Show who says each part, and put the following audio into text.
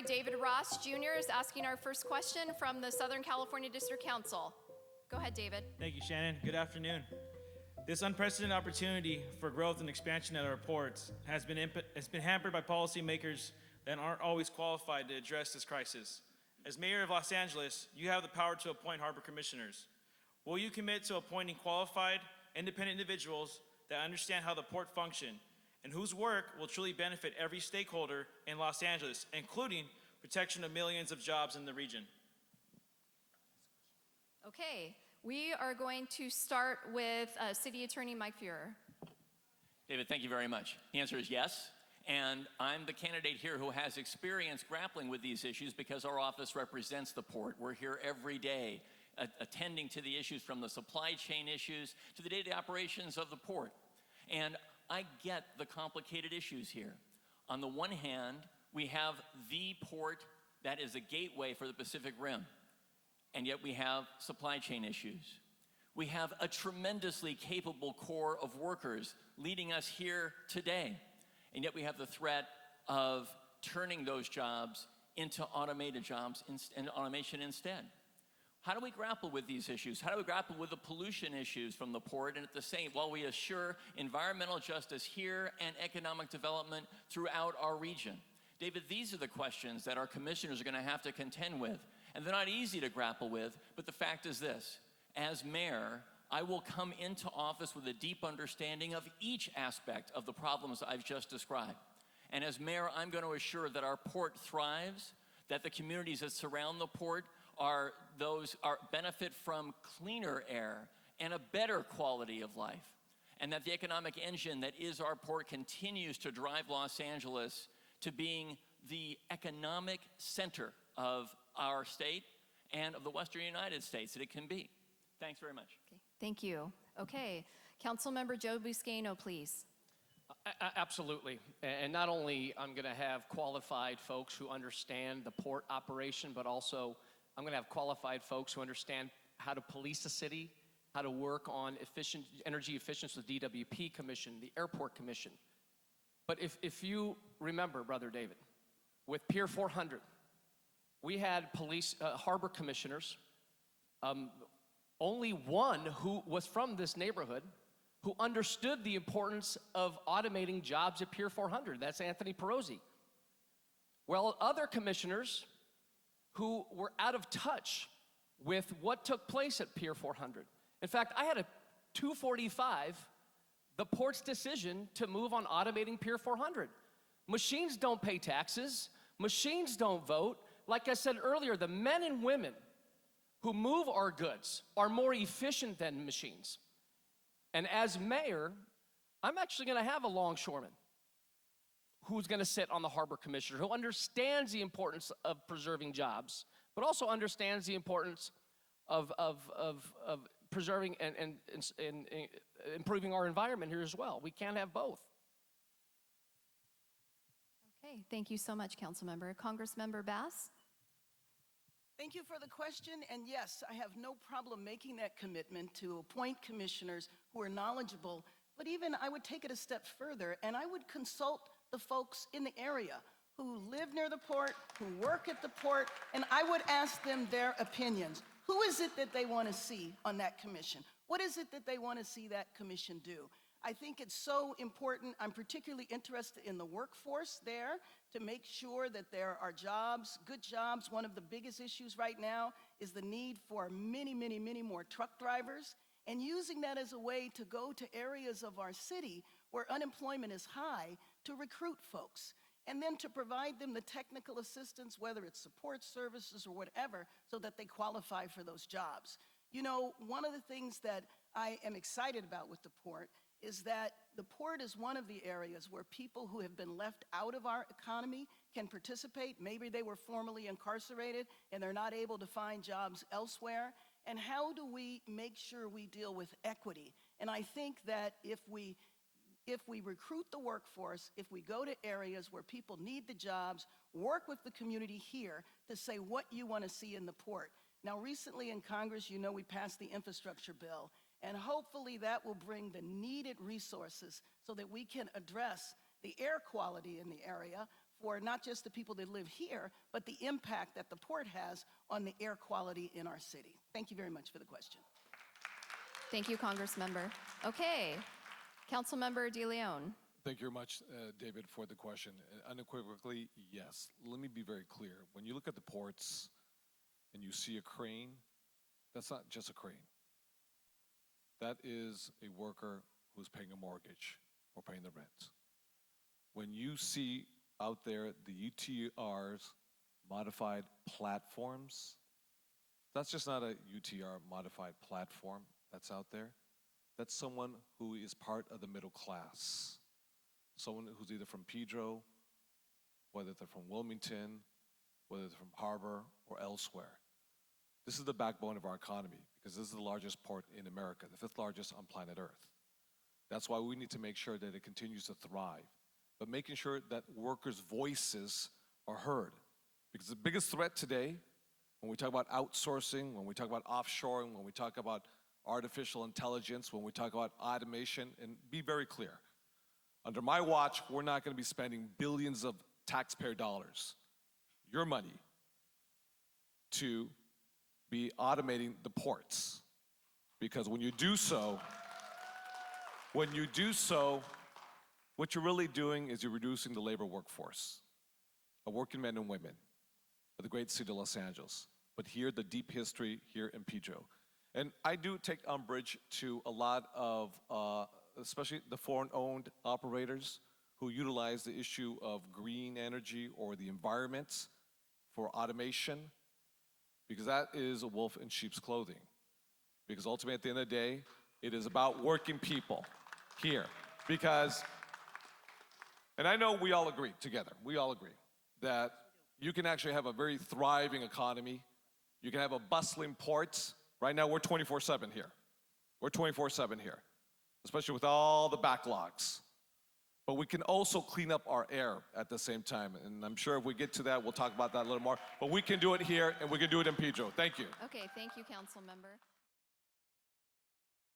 Speaker 1: David Ross Jr. is asking our first question from the Southern California District Council. Go ahead, David.
Speaker 2: Thank you, Shannon. Good afternoon. This unprecedented opportunity for growth and expansion at our ports has been hampered by policymakers that aren't always qualified to address this crisis. As mayor of Los Angeles, you have the power to appoint harbor commissioners. Will you commit to appointing qualified, independent individuals that understand how the port functions and whose work will truly benefit every stakeholder in Los Angeles, including protection of millions of jobs in the region?
Speaker 1: Okay, we are going to start with City Attorney Mike Feuer.
Speaker 3: David, thank you very much. The answer is yes. And I'm the candidate here who has experience grappling with these issues because our office represents the port. We're here every day attending to the issues from the supply chain issues to the day-to-day operations of the port. And I get the complicated issues here. On the one hand, we have the port that is a gateway for the Pacific Rim, and yet we have supply chain issues. We have a tremendously capable core of workers leading us here today, and yet we have the threat of turning those jobs into automated jobs and automation instead. How do we grapple with these issues? How do we grapple with the pollution issues from the port and at the same, while we assure environmental justice here and economic development throughout our region? David, these are the questions that our commissioners are going to have to contend with. And they're not easy to grapple with, but the fact is this: as mayor, I will come into office with a deep understanding of each aspect of the problems I've just described. And as mayor, I'm going to assure that our port thrives, that the communities that surround the port benefit from cleaner air and a better quality of life, and that the economic engine that is our port continues to drive Los Angeles to being the economic center of our state and of the Western United States that it can be. Thanks very much.
Speaker 1: Okay, thank you. Okay, Councilmember Joe Buscaino, please.
Speaker 4: Absolutely. And not only I'm going to have qualified folks who understand the port operation, but also I'm going to have qualified folks who understand how to police a city, how to work on energy efficiency with the DWP Commission, the Airport Commission. But if you remember, Brother David, with Pier 400, we had harbor commissioners, only one who was from this neighborhood, who understood the importance of automating jobs at Pier 400. That's Anthony Perosi. Well, other commissioners who were out of touch with what took place at Pier 400. In fact, I had a 245, the port's decision to move on automating Pier 400. Machines don't pay taxes. Machines don't vote. Like I said earlier, the men and women who move our goods are more efficient than machines. And as mayor, I'm actually going to have a longshoreman who's going to sit on the harbor commissioner, who understands the importance of preserving jobs, but also understands the importance of preserving and improving our environment here as well. We can't have both.
Speaker 1: Okay, thank you so much, Councilmember. Congressmember Bass?
Speaker 5: Thank you for the question, and yes, I have no problem making that commitment to appoint commissioners who are knowledgeable, but even I would take it a step further, and I would consult the folks in the area who live near the port, who work at the port, and I would ask them their opinions. Who is it that they want to see on that commission? What is it that they want to see that commission do? I think it's so important. I'm particularly interested in the workforce there to make sure that there are jobs, good jobs. One of the biggest issues right now is the need for many, many, many more truck drivers, and using that as a way to go to areas of our city where unemployment is high to recruit folks, and then to provide them the technical assistance, whether it's support services or whatever, so that they qualify for those jobs. You know, one of the things that I am excited about with the port is that the port is one of the areas where people who have been left out of our economy can participate. Maybe they were formerly incarcerated and they're not able to find jobs elsewhere. And how do we make sure we deal with equity? And I think that if we recruit the workforce, if we go to areas where people need the jobs, work with the community here to say what you want to see in the port. Now, recently in Congress, you know, we passed the infrastructure bill, and hopefully that will bring the needed resources so that we can address the air quality in the area for not just the people that live here, but the impact that the port has on the air quality in our city. Thank you very much for the question.
Speaker 1: Thank you, Congressmember. Okay, Councilmember DeLeon.
Speaker 6: Thank you very much, David, for the question. Unequivocally, yes. Let me be very clear. When you look at the ports and you see a crane, that's not just a crane. That is a worker who's paying a mortgage or paying the rent. When you see out there the UTR's modified platforms, that's just not a UTR modified platform that's out there. That's someone who is part of the middle class. Someone who's either from Pedro, whether they're from Wilmington, whether they're from Harbor or elsewhere. This is the backbone of our economy because this is the largest port in America, the 5th largest on planet Earth. That's why we need to make sure that it continues to thrive, but making sure that workers' voices are heard. Because the biggest threat today, when we talk about outsourcing, when we talk about offshoring, when we talk about artificial intelligence, when we talk about automation, and be very clear, under my watch, we're not going to be spending billions of taxpayer dollars, your money, to be automating the ports. Because when you do so, what you're really doing is you're reducing the labor workforce of working men and women of the great city of Los Angeles. But here, the deep history here in Pedro. And I do take umbrage to a lot of, especially the foreign-owned operators who utilize the issue of green energy or the environment for automation, because that is a wolf in sheep's clothing. Because ultimately, at the end of the day, it is about working people here. Because, and I know we all agree together, we all agree that you can actually have a very thriving economy. You can have a bustling port. Right now, we're 24/7 here. We're 24/7 here, especially with all the backlogs. But we can also clean up our air at the same time. And I'm sure if we get to that, we'll talk about that a little more. But we can do it here, and we can do it in Pedro. Thank you.
Speaker 1: Okay, thank you, Councilmember.